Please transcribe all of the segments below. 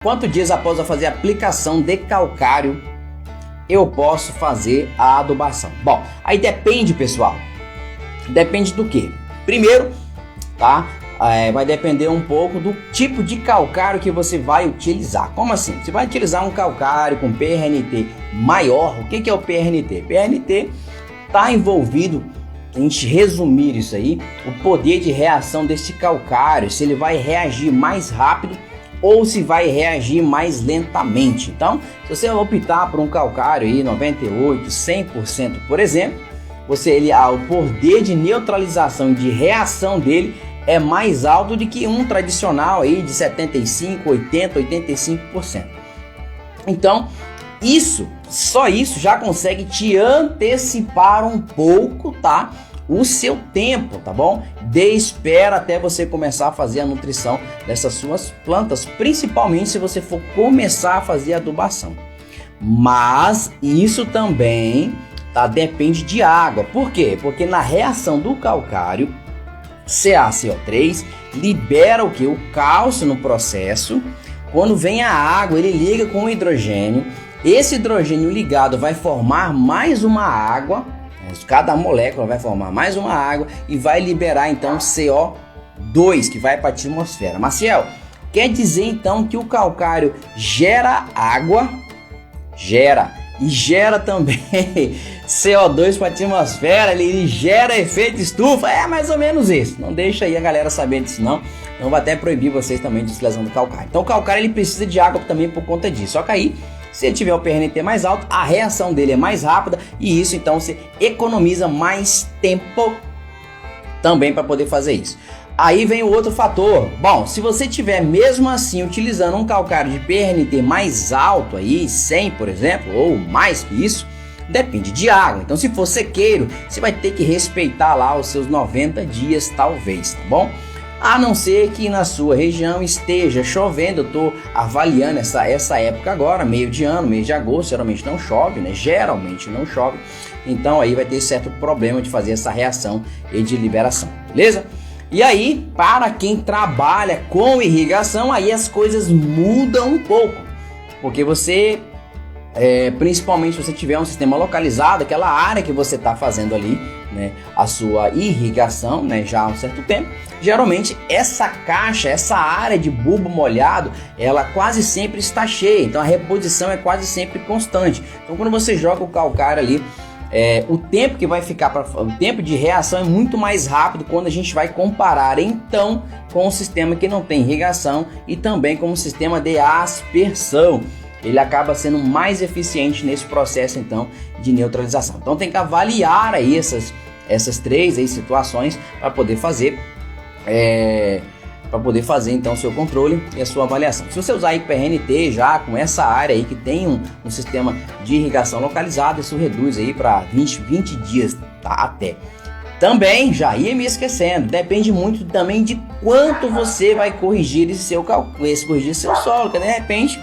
Quantos dias após eu fazer a aplicação de calcário eu posso fazer a adubação? Bom, aí depende, pessoal. Depende do que? Primeiro, tá? Vai depender um pouco do tipo de calcário que você vai utilizar. Como assim? Você vai utilizar um calcário com PRNT maior. O que é o PRNT? PRNT está envolvido, a gente resumir isso aí, o poder de reação desse calcário, se ele vai reagir mais rápido ou se vai reagir mais lentamente. Então, se você optar por um calcário aí 98, 100%, por exemplo, o poder de neutralização, de reação dele é mais alto do que um tradicional aí de 75, 80, 85%. Então, só isso já consegue te antecipar um pouco, tá? O seu tempo, tá bom? De espera até você começar a fazer a nutrição dessas suas plantas, principalmente se você for começar a fazer a adubação. Mas isso também, tá? Depende de água. Por quê? Porque na reação do calcário, CaCO3 libera o que? O cálcio no processo. Quando vem a água, ele liga com o hidrogênio. Esse hidrogênio ligado vai formar mais uma água. Cada molécula vai formar mais uma água e vai liberar então CO2 que vai para a atmosfera. Maciel, quer dizer então que o calcário gera água, e gera também CO2 para a atmosfera, ele gera efeito estufa, é mais ou menos isso. Não deixa aí a galera saber disso não vai até proibir vocês também de utilização do calcário. Então o calcário ele precisa de água também por conta disso, só que aí se ele tiver o PRNT mais alto, a reação dele é mais rápida e isso então você economiza mais tempo também para poder fazer isso. Aí vem o outro fator. Bom, se você tiver mesmo assim utilizando um calcário de PRNT mais alto aí, 100 por exemplo, ou mais que isso, depende de água. Então se for sequeiro, você vai ter que respeitar lá os seus 90 dias talvez, tá bom? A não ser que na sua região esteja chovendo. Eu estou avaliando essa época agora, meio de ano, mês de agosto, geralmente não chove, né? Geralmente não chove. Então aí vai ter certo problema de fazer essa reação e de liberação, beleza? E aí, para quem trabalha com irrigação, aí as coisas mudam um pouco. Porque você, principalmente se você tiver um sistema localizado, aquela área que você está fazendo ali, né, a sua irrigação, né, já há um certo tempo, geralmente essa caixa, essa área de bulbo molhado, ela quase sempre está cheia, então a reposição é quase sempre constante. Então quando você joga o calcário ali, o tempo que vai ficar o tempo de reação é muito mais rápido quando a gente vai comparar então com o sistema que não tem irrigação e também com o sistema de aspersão. Ele acaba sendo mais eficiente nesse processo então de neutralização. Então tem que avaliar aí essas três aí situações para poder fazer então o seu controle e a sua avaliação. Se você usar PRNT já com essa área aí que tem um sistema de irrigação localizado, isso reduz aí para 20 dias, tá? Até. Também, já ia me esquecendo, depende muito também de quanto você vai corrigir corrigir seu solo, que de repente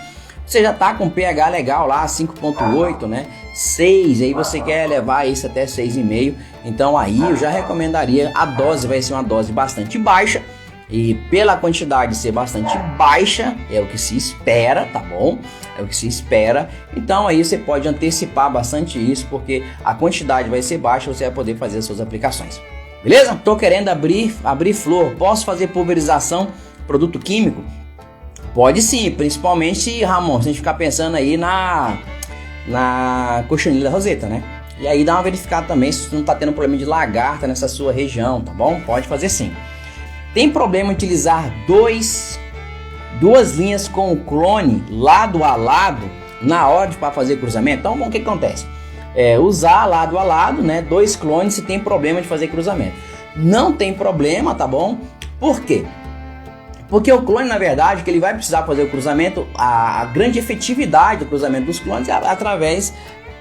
você já está com pH legal lá, 5.8, né? 6, aí você quer levar isso até 6,5. Então aí eu já recomendaria, a dose vai ser uma dose bastante baixa. E pela quantidade ser bastante baixa, é o que se espera, tá bom? É o que se espera. Então aí você pode antecipar bastante isso, porque a quantidade vai ser baixa, você vai poder fazer as suas aplicações. Beleza? Tô querendo abrir flor. Posso fazer pulverização, produto químico? Pode sim, principalmente, Ramon, se a gente ficar pensando aí na cochonilha roseta, né? E aí dá uma verificada também se não tá tendo problema de lagarta nessa sua região, tá bom? Pode fazer sim. Tem problema em utilizar duas linhas com o clone lado a lado na hora de fazer cruzamento? Então, o que acontece? Usar lado a lado, né? 2 clones se tem problema de fazer cruzamento. Não tem problema, tá bom? Por quê? Porque o clone, na verdade, que ele vai precisar fazer o cruzamento, a grande efetividade do cruzamento dos clones é através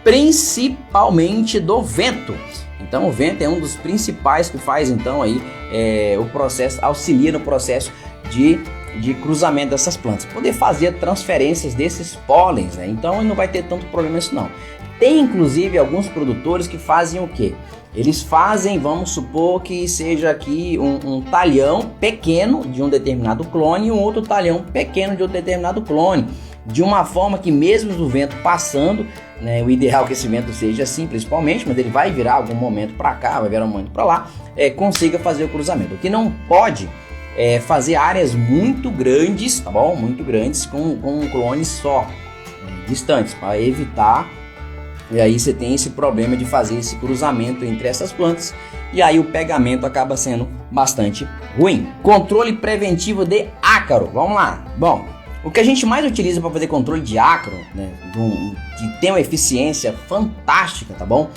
principalmente do vento. Então o vento é um dos principais que faz então aí o processo, auxilia no processo de cruzamento dessas plantas, poder fazer transferências desses pólens, né? Então não vai ter tanto problema isso não. Tem inclusive alguns produtores que fazem o quê? Eles fazem, vamos supor que seja aqui um talhão pequeno de um determinado clone e um outro talhão pequeno de outro determinado clone, de uma forma que mesmo o vento passando, né, o ideal é que esse vento seja assim principalmente, mas ele vai virar algum momento para cá, vai virar um momento para lá, consiga fazer o cruzamento. O que não pode é fazer áreas muito grandes, tá bom? Muito grandes com um clone só, distantes, para evitar. E aí você tem esse problema de fazer esse cruzamento entre essas plantas e aí o pegamento acaba sendo bastante ruim. Controle preventivo de ácaro, vamos lá. Bom, o que a gente mais utiliza para fazer controle de ácaro, né, que tem uma eficiência fantástica, tá bom?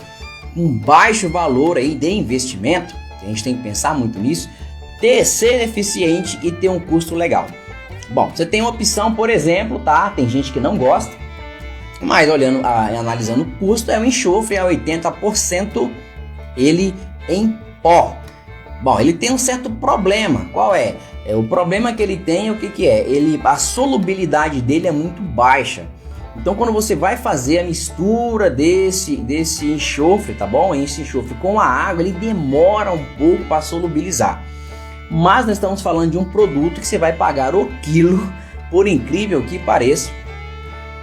Um baixo valor aí de investimento, a gente tem que pensar muito nisso, ser eficiente e ter um custo legal. Bom, você tem uma opção, por exemplo, tá? Tem gente que não gosta, mas analisando o custo, é o enxofre a 80% ele em pó. Bom, ele tem um certo problema. Qual é? O problema que ele tem, o que é? A solubilidade dele é muito baixa. Então quando você vai fazer a mistura desse enxofre, tá bom? Esse enxofre com a água, ele demora um pouco para solubilizar. Mas nós estamos falando de um produto que você vai pagar o quilo, por incrível que pareça,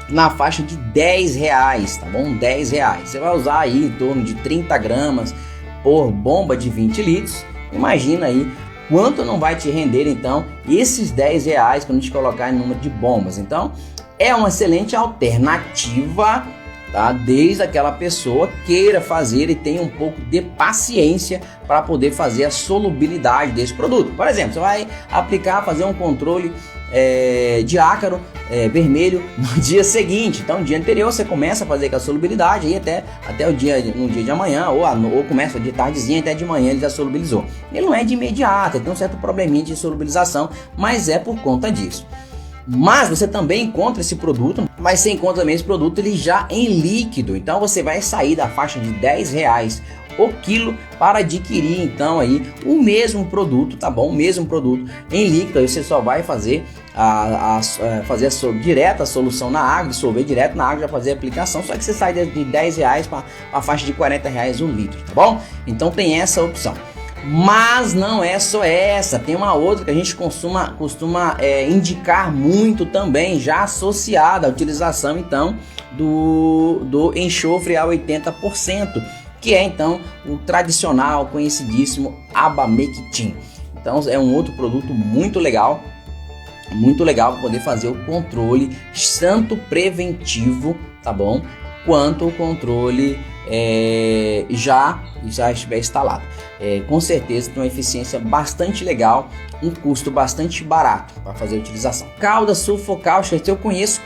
na faixa de R$10, tá bom? R$10. Você vai usar aí em torno de 30 gramas por bomba de 20 litros. Imagina aí quanto não vai te render então esses R$10 quando a gente colocar em número de bombas. Então é uma excelente alternativa, tá? Desde aquela pessoa queira fazer e tenha um pouco de paciência para poder fazer a solubilidade desse produto. Por exemplo, você vai fazer um controle de ácaro vermelho no dia seguinte. Então no dia anterior você começa a fazer com a solubilidade aí até no dia de amanhã, ou começa de tardezinha até de manhã ele já solubilizou. Ele não é de imediato, ele tem um certo probleminha de solubilização, mas é por conta disso. Mas você também encontra esse produto, mas você encontra também esse produto ele já em líquido. Então você vai sair da faixa de R$10 o quilo para adquirir então aí o mesmo produto, tá bom? O mesmo produto em líquido. Aí você só vai fazer direto a solução na água, dissolver direto na água, já fazer a aplicação. Só que você sai de R$10 para a faixa de R$40 um litro, tá bom? Então tem essa opção. Mas não é só essa, tem uma outra que a gente costuma indicar muito também, já associada à utilização então do enxofre a 80%, que é então o tradicional, conhecidíssimo abamectin. Então é um outro produto muito legal para poder fazer o controle tanto preventivo, tá bom, quanto o controle já estiver instalado. Com certeza tem uma eficiência bastante legal, um custo bastante barato para fazer a utilização. Calda sulfocáustica, eu conheço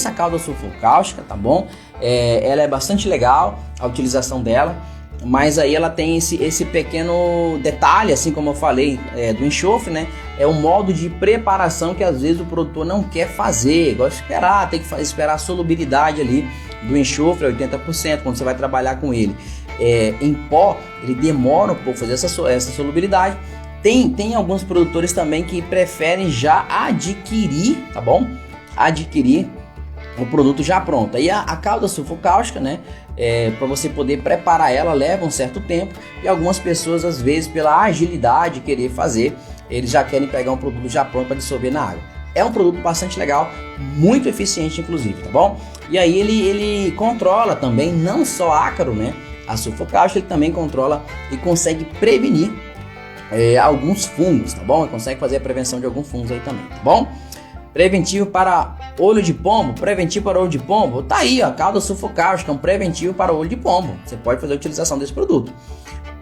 a calda sulfocáustica, tá bom? Ela é bastante legal a utilização dela, mas aí ela tem esse pequeno detalhe, assim como eu falei do enxofre, né? É um modo de preparação que às vezes o produtor não quer fazer, gosta de esperar, tem que esperar a solubilidade ali do enxofre a 80% quando você vai trabalhar com ele. Em pó, ele demora um pouco fazer essa solubilidade. Tem alguns produtores também que preferem já adquirir, tá bom? Adquirir o produto já pronto. Aí a calda sulfocáustica, né? Para você poder preparar ela leva um certo tempo e algumas pessoas às vezes pela agilidade querer fazer, eles já querem pegar um produto já pronto para dissolver na água. É um produto bastante legal, muito eficiente inclusive, tá bom? E aí ele controla também não só ácaro, né? A sulfocáustica ele também controla e consegue prevenir alguns fungos, tá bom? Ele consegue fazer a prevenção de alguns fungos aí também, tá bom? Preventivo para olho de pombo, tá aí, ó, calda sulfocáustica, um preventivo para olho de pombo. Você pode fazer a utilização desse produto.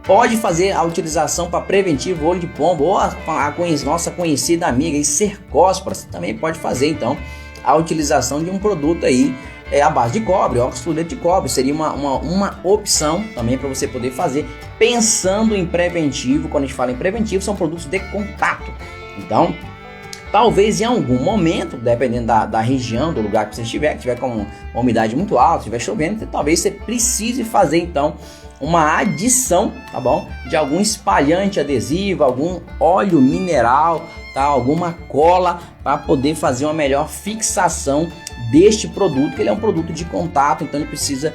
Pode fazer a utilização para preventivo olho de pombo, ou a nossa conhecida amiga Cercospora, você também pode fazer então a utilização de um produto aí à base de cobre, oxifluoreto de cobre, seria uma opção também para você poder fazer, pensando em preventivo. Quando a gente fala em preventivo, são produtos de contato. Então, talvez em algum momento, dependendo da região, do lugar que você estiver, que tiver com uma umidade muito alta, estiver chovendo, talvez você precise fazer então uma adição, tá bom? De algum espalhante adesivo, algum óleo mineral, tá? Alguma cola para poder fazer uma melhor fixação deste produto, que ele é um produto de contato, então ele precisa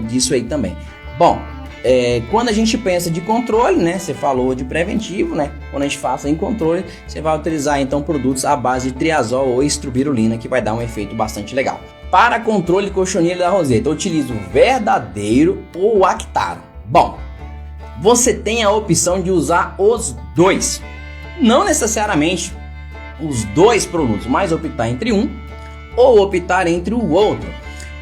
disso aí também. Bom, quando a gente pensa de controle, né, você falou de preventivo, né, quando a gente fala em controle, você vai utilizar então produtos à base de triazol ou estrubirulina, que vai dar um efeito bastante legal. Para controle de cochonilha da roseta, eu utilizo o Verdadeiro ou o Actara. Bom, você tem a opção de usar os dois, não necessariamente os dois produtos, mas optar entre um ou optar entre o outro,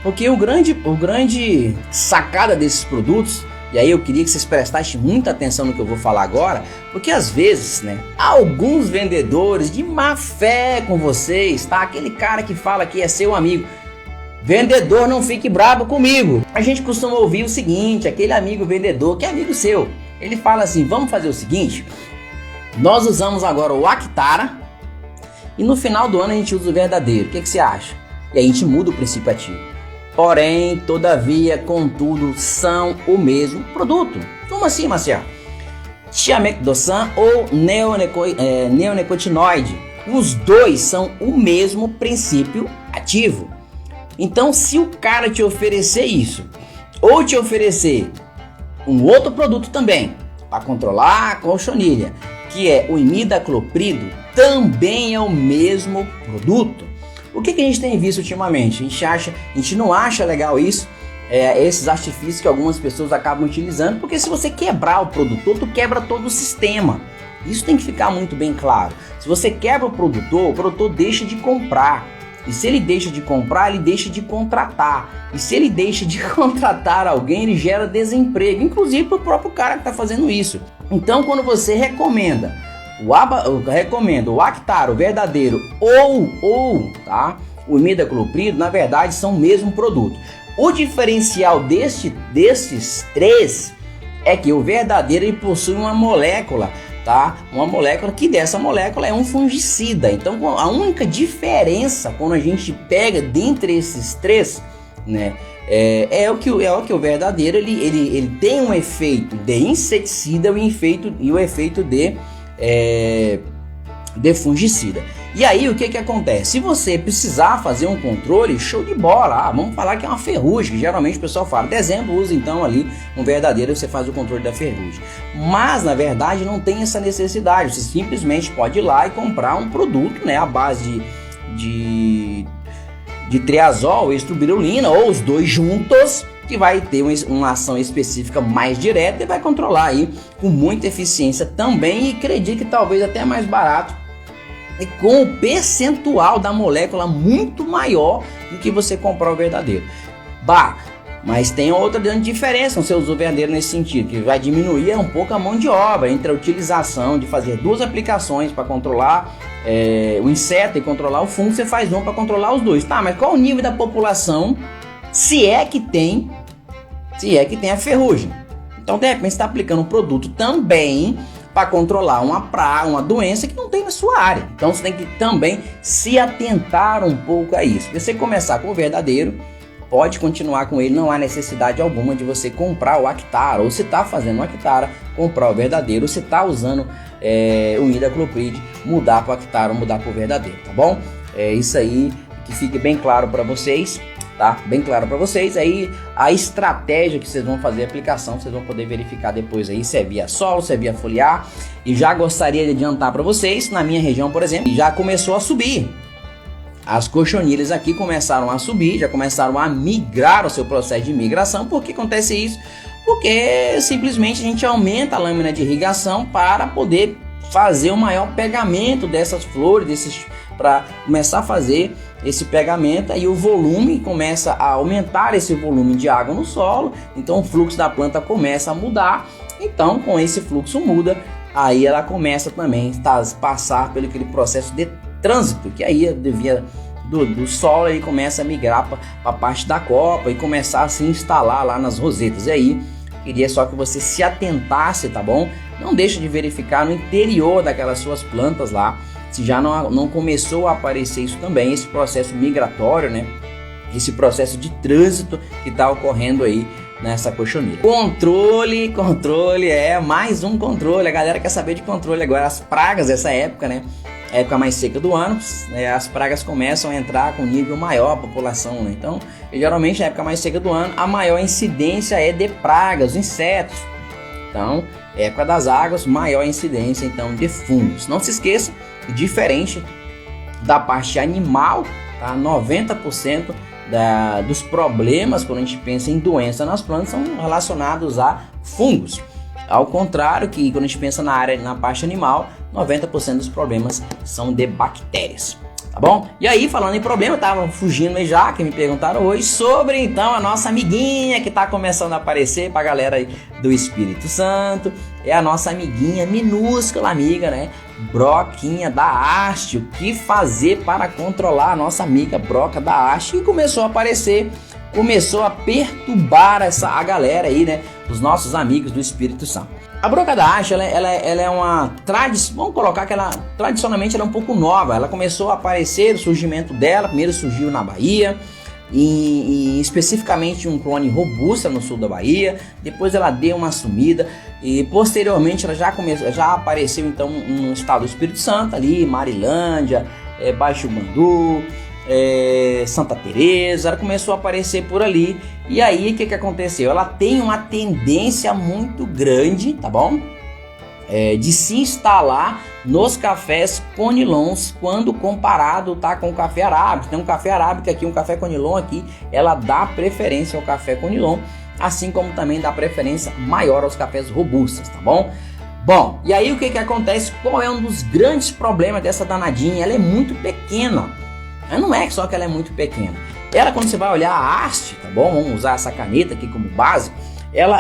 porque o grande sacada desses produtos, e aí eu queria que vocês prestassem muita atenção no que eu vou falar agora, porque às vezes, né, alguns vendedores de má fé com vocês, tá? Aquele cara que fala que é seu amigo, vendedor, não fique bravo comigo. A gente costuma ouvir o seguinte, aquele amigo vendedor que é amigo seu, ele fala assim, vamos fazer o seguinte, nós usamos agora o Actara e no final do ano a gente usa o Verdadeiro, o que você acha? E aí a gente muda o princípio ativo. Porém, todavia, contudo, são o mesmo produto. Como assim, Marcelo? Thiametdoxam ou neonicotinoide. Os dois são o mesmo princípio ativo. Então, se o cara te oferecer isso, ou te oferecer um outro produto também, para controlar a cochonilha, que é o imidacloprido, também é o mesmo produto. O que a gente tem visto ultimamente? A gente não acha legal isso, esses artifícios que algumas pessoas acabam utilizando, porque se você quebrar o produtor, tu quebra todo o sistema. Isso tem que ficar muito bem claro. Se você quebra o produtor deixa de comprar. E se ele deixa de comprar, ele deixa de contratar. E se ele deixa de contratar alguém, ele gera desemprego, inclusive para o próprio cara que está fazendo isso. Então, quando você recomenda o Actara, o Verdadeiro ou tá, o imidacloprido, na verdade são o mesmo produto. O diferencial desses três é que o Verdadeiro ele possui uma molécula, tá? Uma molécula que dessa molécula é um fungicida. Então a única diferença quando a gente pega dentre esses três, né, é o que o Verdadeiro ele tem um efeito de inseticida e o efeito de fungicida. E aí o que acontece? Se você precisar fazer um controle, show de bola, vamos falar que é uma ferrugem, que geralmente o pessoal fala, dezembro, usa então ali um Verdadeiro e você faz o controle da ferrugem. Mas na verdade não tem essa necessidade, você simplesmente pode ir lá e comprar um produto, né, à base de triazol, estrubirulina ou os dois juntos, que vai ter uma ação específica mais direta e vai controlar aí com muita eficiência também, e acredito que talvez até mais barato e com o percentual da molécula muito maior do que você comprar o Verdadeiro. Mas tem outra grande diferença no seu uso verdadeiro nesse sentido, que vai diminuir um pouco a mão de obra entre a utilização de fazer duas aplicações para controlar o inseto e controlar o fungo, você faz uma para controlar os dois. Tá, mas qual o nível da população, se é que tem a ferrugem? Então, de repente, você está aplicando um produto também para controlar uma praga, uma doença que não tem na sua área. Então, você tem que também se atentar um pouco a isso. Se você começar com o Verdadeiro, pode continuar com ele, não há necessidade alguma de você comprar o Actara, ou você está fazendo o Actara, comprar o Verdadeiro, ou você está usando o imidacloprid, mudar para o Actara ou mudar para o Verdadeiro, tá bom? É isso aí, que fique bem claro para vocês, tá? Bem claro para vocês. Aí a estratégia que vocês vão fazer a aplicação, vocês vão poder verificar depois aí se é via solo, se é via foliar. E já gostaria de adiantar para vocês, na minha região, por exemplo, já começou a subir. As cochonilhas aqui começaram a subir, já começaram a migrar o seu processo de migração. Por que acontece isso? Porque simplesmente a gente aumenta a lâmina de irrigação para poder fazer o maior pegamento dessas flores, para começar a fazer esse pegamento, aí o volume começa a aumentar, esse volume de água no solo, então o fluxo da planta começa a mudar. Então, com esse fluxo muda, aí ela começa também a passar pelo aquele processo de trânsito, que aí devia do solo ele começa a migrar para a parte da copa e começar a se instalar lá nas rosetas. E aí queria só que você se atentasse, tá bom? Não deixe de verificar no interior daquelas suas plantas lá se já não começou a aparecer isso também, esse processo migratório, né? Esse processo de trânsito que está ocorrendo aí nessa cochonilha. Controle, mais um controle. A galera quer saber de controle agora. As pragas dessa época, né? época mais seca do ano, as pragas começam a entrar com nível maior a população, né? Então, geralmente na época mais seca do ano, a maior incidência é de pragas, insetos. Então, época das águas, maior incidência então de fungos. Não se esqueça, diferente da parte animal, tá? 90% dos problemas quando a gente pensa em doença nas plantas são relacionados a fungos. Ao contrário que quando a gente pensa na parte animal, 90% dos problemas são de bactérias, tá bom? E aí, falando em problema, tava fugindo aí já, que me perguntaram hoje sobre então a nossa amiguinha que tá começando a aparecer pra galera aí do Espírito Santo. É a nossa amiguinha, minúscula amiga, né? Broquinha da haste. O que fazer para controlar a nossa amiga broca da haste? E começou a aparecer, começou a perturbar a galera aí, né? Os nossos amigos do Espírito Santo. A broca da haste, ela é uma tradição, vamos colocar que ela, tradicionalmente, ela é um pouco nova. Ela começou a aparecer, o surgimento dela, primeiro surgiu na Bahia, e especificamente um clone robusta no sul da Bahia. Depois ela deu uma sumida e posteriormente ela já apareceu então no estado do Espírito Santo, ali Marilândia, Baixo Bandu, Santa Teresa. Ela começou a aparecer por ali. E aí o que aconteceu? Ela tem uma tendência muito grande, tá bom? De se instalar nos cafés conilons quando comparado, tá, com o café arábica. Tem um café arábica aqui, um café conilon aqui, ela dá preferência ao café conilon, assim como também dá preferência maior aos cafés robustos, tá bom? Bom, e aí o que acontece? Qual é um dos grandes problemas dessa danadinha? Ela é muito pequena. Não é só que ela é muito pequena. Ela, quando você vai olhar a haste, tá bom? Vamos usar essa caneta aqui como base.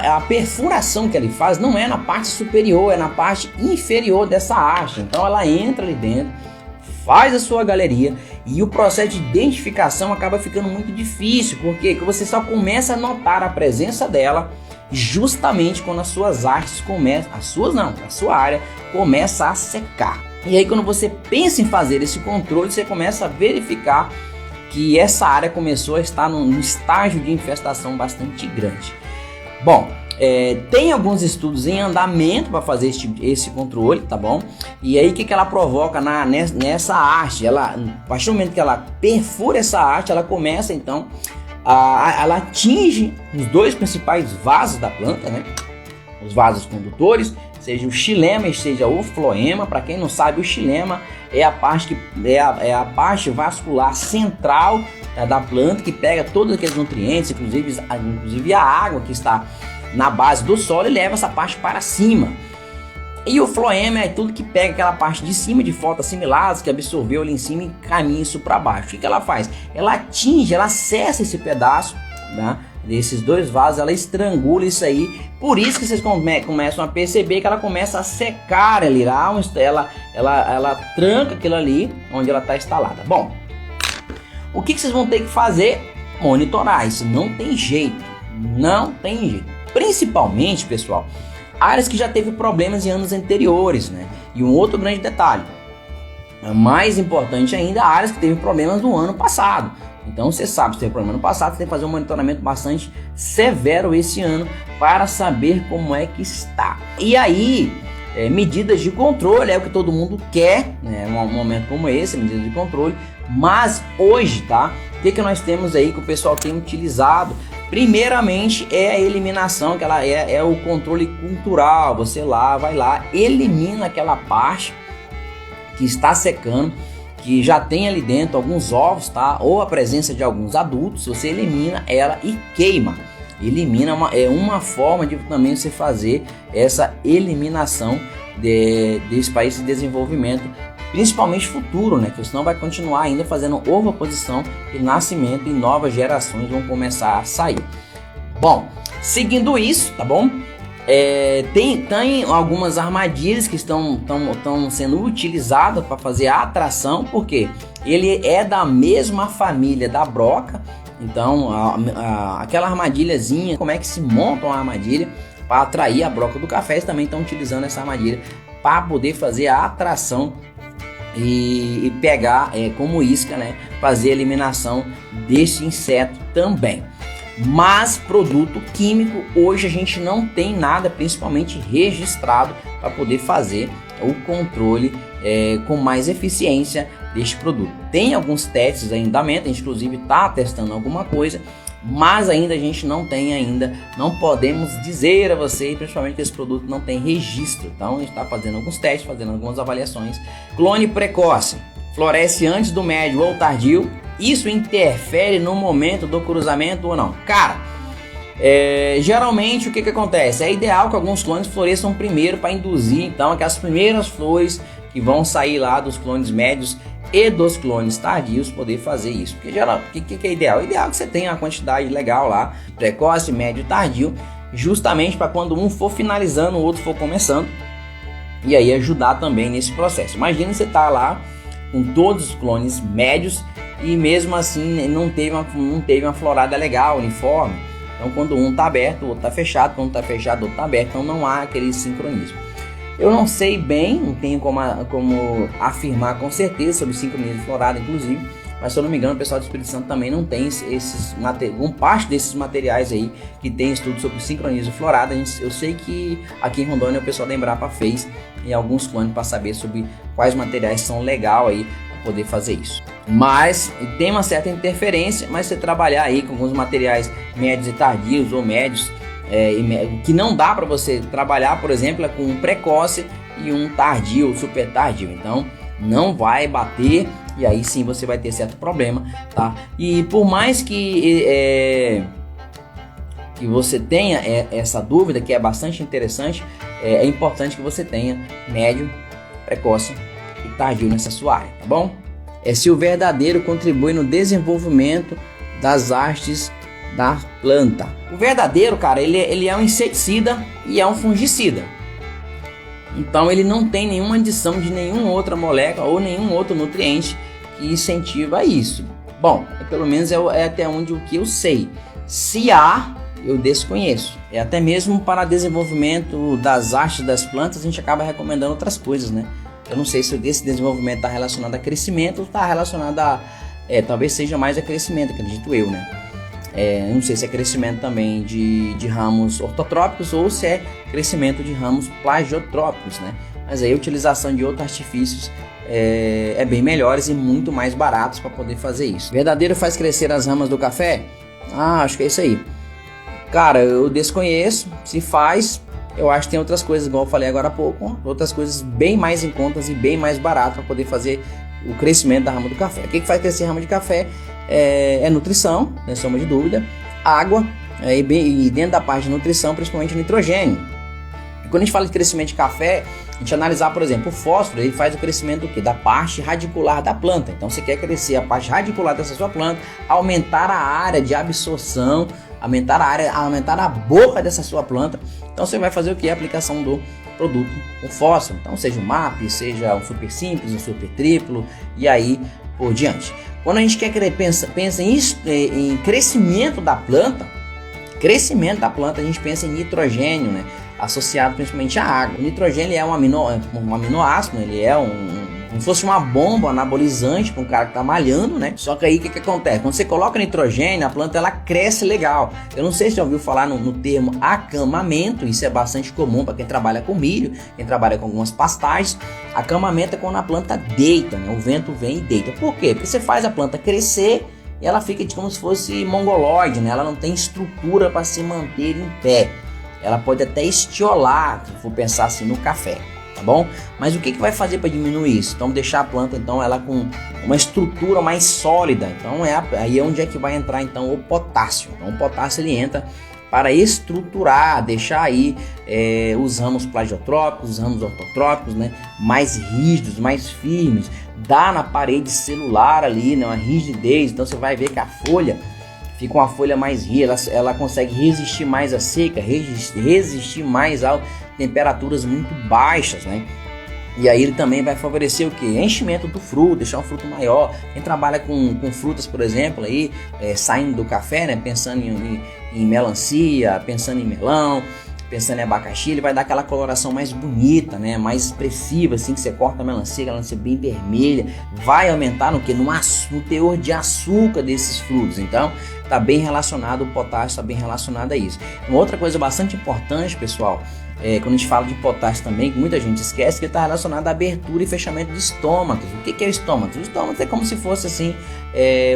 A perfuração que ele faz não é na parte superior, é na parte inferior dessa haste. Então ela entra ali dentro, faz a sua galeria e o processo de identificação acaba ficando muito difícil, porque você só começa a notar a presença dela justamente quando as suas hastes começam, a sua área começa a secar. E aí quando você pensa em fazer esse controle, você começa a verificar que essa área começou a estar num estágio de infestação bastante grande. Bom, tem alguns estudos em andamento para fazer esse controle, tá bom? E aí o que ela provoca nessa haste? A partir do momento que ela perfura essa haste, ela começa então, ela atinge os dois principais vasos da planta, né? Os vasos condutores, seja o xilema e seja o floema. Para quem não sabe, o xilema é a parte a parte vascular central da planta, que pega todos aqueles nutrientes, inclusive a água que está na base do solo, e leva essa parte para cima. E o floema é tudo que pega aquela parte de cima, de fotoassimilados, que absorveu ali em cima e caminha isso para baixo. O que ela faz? Ela atinge, ela acessa esse pedaço, né, desses dois vasos, ela estrangula isso aí. Por isso que vocês começam a perceber que ela começa a secar ali, ela tranca aquilo ali onde ela está instalada. Bom, o que vocês vão ter que fazer? Monitorar isso, não tem jeito, Principalmente, pessoal, áreas que já teve problemas em anos anteriores, né? E um outro grande detalhe, mais importante ainda, áreas que teve problemas no ano passado. Então você sabe, se teve problema no passado, você tem que fazer um monitoramento bastante severo esse ano para saber como é que está. E aí, medidas de controle é o que todo mundo quer, né? Um momento como esse, medidas de controle. Mas hoje, tá? O que nós temos aí que o pessoal tem utilizado? Primeiramente é a eliminação, que ela é o controle cultural. Você vai lá, elimina aquela parte que está secando, que já tem ali dentro alguns ovos, tá? Ou a presença de alguns adultos. Você elimina ela e queima. É uma forma de também você fazer essa eliminação desse país de desenvolvimento, principalmente futuro, né? Que senão vai continuar ainda fazendo ovoposição e nascimento, e novas gerações vão começar a sair. Bom, seguindo isso, tá bom? Tem algumas armadilhas que estão sendo utilizadas para fazer a atração, porque ele é da mesma família da broca. Então aquela armadilhazinha, como é que se monta uma armadilha para atrair a broca do café? Eles também estão utilizando essa armadilha para poder fazer a atração e pegar como isca, né? Fazer a eliminação desse inseto também. Mas produto químico, hoje a gente não tem nada principalmente registrado para poder fazer o controle com mais eficiência deste produto. Tem alguns testes em andamento, a gente inclusive está testando alguma coisa, mas ainda a gente não podemos dizer a você, principalmente que esse produto não tem registro. Então a gente está fazendo alguns testes, fazendo algumas avaliações. Clone precoce, floresce antes do médio ou tardio, isso interfere no momento do cruzamento ou não? Cara, geralmente o que acontece? É ideal que alguns clones floresçam primeiro para induzir então aquelas primeiras flores que vão sair lá dos clones médios e dos clones tardios poder fazer isso. Porque o que é ideal? O ideal é que você tenha uma quantidade legal lá, precoce, médio e tardio, justamente para quando um for finalizando, o outro for começando, e aí ajudar também nesse processo. Imagina você tá lá com todos os clones médios e mesmo assim não teve uma florada legal, uniforme. Então quando um tá aberto, o outro tá fechado, quando tá fechado, o outro tá aberto, então não há aquele sincronismo. Eu não sei bem, não tenho como afirmar com certeza sobre o sincronismo de florada, inclusive, mas se eu não me engano, o pessoal do Espírito Santo também não tem parte desses materiais aí que tem estudo sobre o sincronismo de florada. Eu sei que aqui em Rondônia o pessoal da Embrapa fez em alguns clones para saber sobre quais materiais são legais aí para poder fazer isso. Mas tem uma certa interferência, mas você trabalhar aí com alguns materiais médios e tardios ou médios, que não dá para você trabalhar, por exemplo, com um precoce e um tardio, super tardio. Então não vai bater e aí sim você vai ter certo problema, tá? E por mais que você tenha essa dúvida, que é bastante interessante, é importante que você tenha médio, precoce e tardio nessa sua área, tá bom? Se o verdadeiro contribui no desenvolvimento das hastes da planta. O verdadeiro, cara, ele é um inseticida e é um fungicida. Então ele não tem nenhuma adição de nenhuma outra molécula ou nenhum outro nutriente que incentiva isso. Bom, pelo menos é até onde o que eu sei. Se há, eu desconheço. Até mesmo para desenvolvimento das hastes das plantas, a gente acaba recomendando outras coisas, né? Eu não sei se esse desenvolvimento está relacionado a crescimento ou está relacionado talvez seja mais a crescimento, acredito eu, né? Não sei se é crescimento também de ramos ortotrópicos ou se é crescimento de ramos plagiotrópicos, né? Mas aí a utilização de outros artifícios é bem melhores e muito mais baratos para poder fazer isso. Verdadeiro faz crescer as ramas do café? Acho que é isso aí. Cara, eu desconheço. Se faz, eu acho que tem outras coisas, igual eu falei agora há pouco, outras coisas bem mais em contas e bem mais baratas para poder fazer o crescimento da rama do café. O que faz crescer a rama de café? Nutrição, sem sombra de dúvida, água, e dentro da parte de nutrição, principalmente nitrogênio. E quando a gente fala de crescimento de café, a gente analisar, por exemplo, o fósforo, ele faz o crescimento do quê? Da parte radicular da planta. Então você quer crescer a parte radicular dessa sua planta, aumentar a área de absorção, aumentar a boca dessa sua planta. Então você vai fazer o que? A aplicação do produto com fósforo. Então seja um MAP, seja um super simples, um super triplo e aí por diante. Quando a gente pensa em crescimento da planta, a gente pensa em nitrogênio, né? Associado principalmente à água. O nitrogênio é um aminoácido, ele é como se fosse uma bomba anabolizante para um cara que tá malhando, né? Só que aí o que acontece? Quando você coloca nitrogênio, a planta ela cresce legal. Eu não sei se você já ouviu falar no termo acamamento, isso é bastante comum para quem trabalha com milho, quem trabalha com algumas pastagens. Acamamento é quando a planta deita, né? O vento vem e deita. Por quê? Porque você faz a planta crescer e ela fica como se fosse mongoloide, né? Ela não tem estrutura para se manter em pé. Ela pode até estiolar, se for pensar assim, no café. Tá bom? Mas o que vai fazer para diminuir isso? Então deixar a planta então ela com uma estrutura mais sólida. Então aí é onde é que vai entrar então o potássio. Então o potássio ele entra para estruturar, deixar aí os ramos plagiotrópicos, os ramos ortotrópicos, né, mais rígidos, mais firmes, dá na parede celular ali, né, uma rigidez. Então você vai ver que a folha fica uma folha mais rígida, ela consegue resistir mais à seca, resistir mais a temperaturas muito baixas, né? E aí ele também vai favorecer o que? Enchimento do fruto, deixar um fruto maior. Quem trabalha com frutas, por exemplo, aí, saindo do café, né? Pensando em melancia, pensando em melão, pensando em abacaxi, ele vai dar aquela coloração mais bonita, né? Mais expressiva, assim, que você corta a melancia bem vermelha, vai aumentar no que? No teor de açúcar desses frutos. Então, tá bem relacionado, o potássio está bem relacionado a isso. Uma outra coisa bastante importante, pessoal, quando a gente fala de potássio também, que muita gente esquece, que está relacionado à abertura e fechamento de estômatos. O que é o estômato? O estômato é como se fosse assim,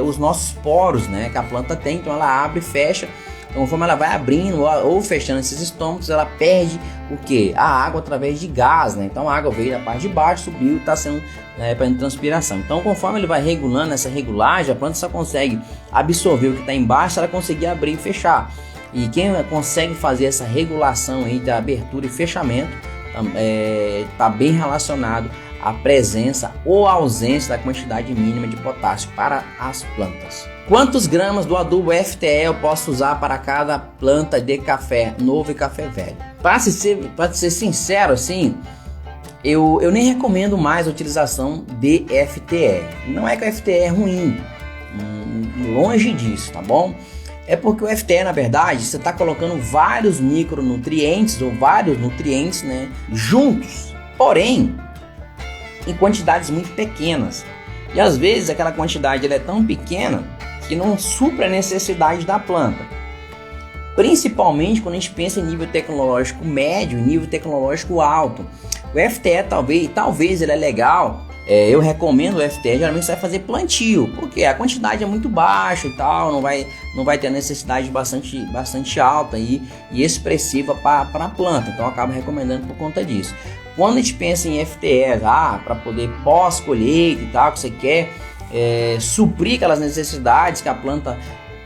os nossos poros, né, que a planta tem, então ela abre e fecha. Então, conforme ela vai abrindo ou fechando esses estômagos, ela perde o que? A água através de gás, né? Então a água veio da parte de baixo, subiu e está sendo para transpiração. Então, conforme ele vai regulando essa regulagem, a planta só consegue absorver o que está embaixo se ela conseguir abrir e fechar. E quem consegue fazer essa regulação aí da abertura e fechamento está bem relacionado à presença ou ausência da quantidade mínima de potássio para as plantas. Quantos gramas do adubo FTE eu posso usar para cada planta de café novo e café velho? Para ser sincero assim, eu nem recomendo mais a utilização de FTE. Não é que o FTE é ruim, longe disso, tá bom? É porque o FTE, na verdade, você está colocando vários micronutrientes ou vários nutrientes, né, juntos, porém em quantidades muito pequenas. E às vezes aquela quantidade ela é tão pequena que não supre a necessidade da planta. Principalmente quando a gente pensa em nível tecnológico médio e nível tecnológico alto. O FTE talvez ele é legal. Eu recomendo o FTE, geralmente você vai fazer plantio, porque a quantidade é muito baixa e tal, não vai ter a necessidade bastante alta e expressiva para a planta. Então eu acabo recomendando por conta disso. Quando a gente pensa em FTE, para poder pós-colheita e tal, que você quer suprir aquelas necessidades que a planta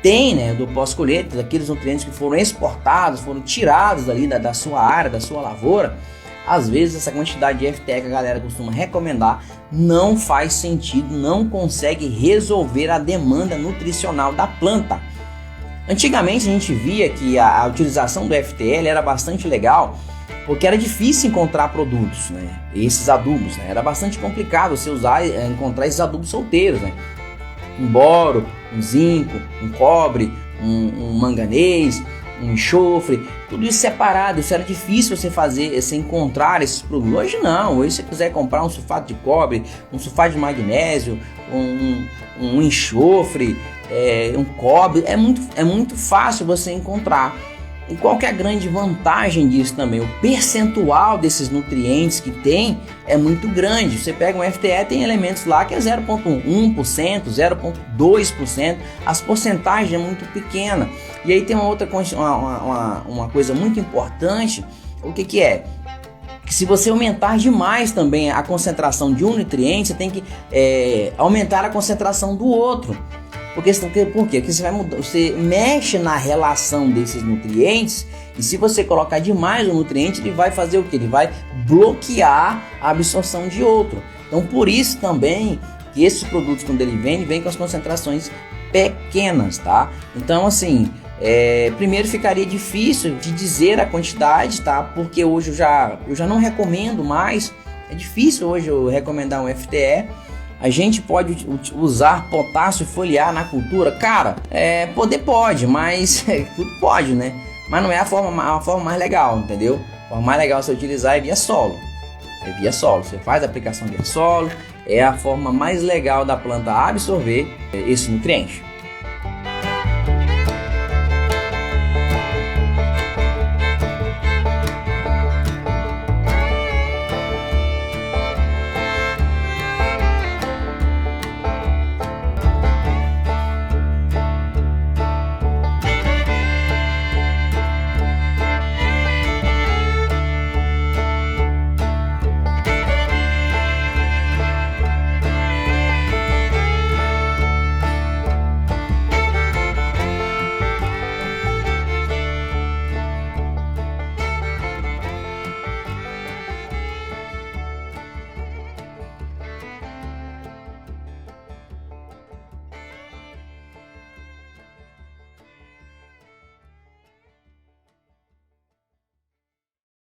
tem, né, do pós-colheita, daqueles nutrientes que foram exportados, foram tirados ali da sua área, da sua lavoura, às vezes essa quantidade de FTE que a galera costuma recomendar não faz sentido, não consegue resolver a demanda nutricional da planta. Antigamente a gente via que a utilização do FTL era bastante legal, porque era difícil encontrar produtos, né? Esses adubos, né? Era bastante complicado você encontrar esses adubos solteiros, né? Um boro, um zinco, um cobre, um manganês, um enxofre, tudo isso separado. Isso era difícil você encontrar esses produtos. Hoje não, hoje se você quiser comprar um sulfato de cobre, um sulfato de magnésio, um enxofre, um cobre, é muito fácil você encontrar. E qual que é a grande vantagem disso também? O percentual desses nutrientes que tem é muito grande. Você pega um FTE, tem elementos lá que é 0,1%, 0,2%, as porcentagens é muito pequena. E aí tem uma coisa muito importante, o que é? Que se você aumentar demais também a concentração de um nutriente, você tem que aumentar a concentração do outro. Por quê? Porque você mexe na relação desses nutrientes, e se você colocar demais o nutriente, ele vai fazer o quê? Ele vai bloquear a absorção de outro. Então por isso também que esses produtos, quando ele vem com as concentrações pequenas, tá? Então assim, primeiro ficaria difícil de dizer a quantidade, tá? Porque hoje eu já não recomendo mais. É difícil hoje eu recomendar um FTE. A gente pode usar potássio foliar na cultura? Cara, pode, mas tudo pode, né? Mas não é a forma mais legal, entendeu? A forma mais legal você utilizar é via solo. Você faz a aplicação via solo, é a forma mais legal da planta absorver esse nutriente.